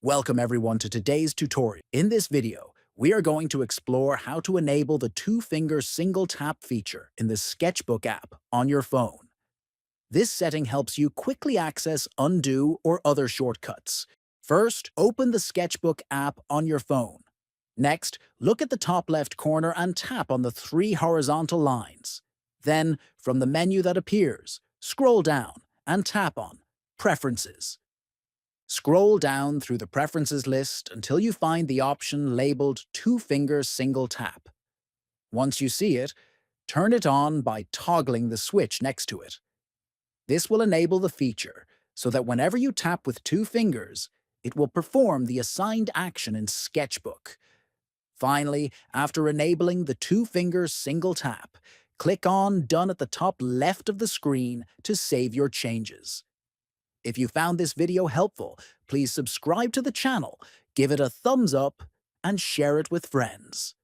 Welcome everyone to today's tutorial. In this video, we are going to explore how to enable the two-finger single tap feature in the Sketchbook app on your phone. This setting helps you quickly access undo or other shortcuts. First, open the Sketchbook app on your phone. Next, look at the top left corner and tap on the three horizontal lines. Then, from the menu that appears, scroll down and tap on Preferences. Scroll down through the Preferences list until you find the option labeled Two-Finger Single Tap. Once you see it, turn it on by toggling the switch next to it. This will enable the feature so that whenever you tap with two fingers, it will perform the assigned action in Sketchbook. Finally, after enabling the two-finger single tap, click on Done at the top left of the screen to save your changes. If you found this video helpful, please subscribe to the channel, give it a thumbs up, and share it with friends.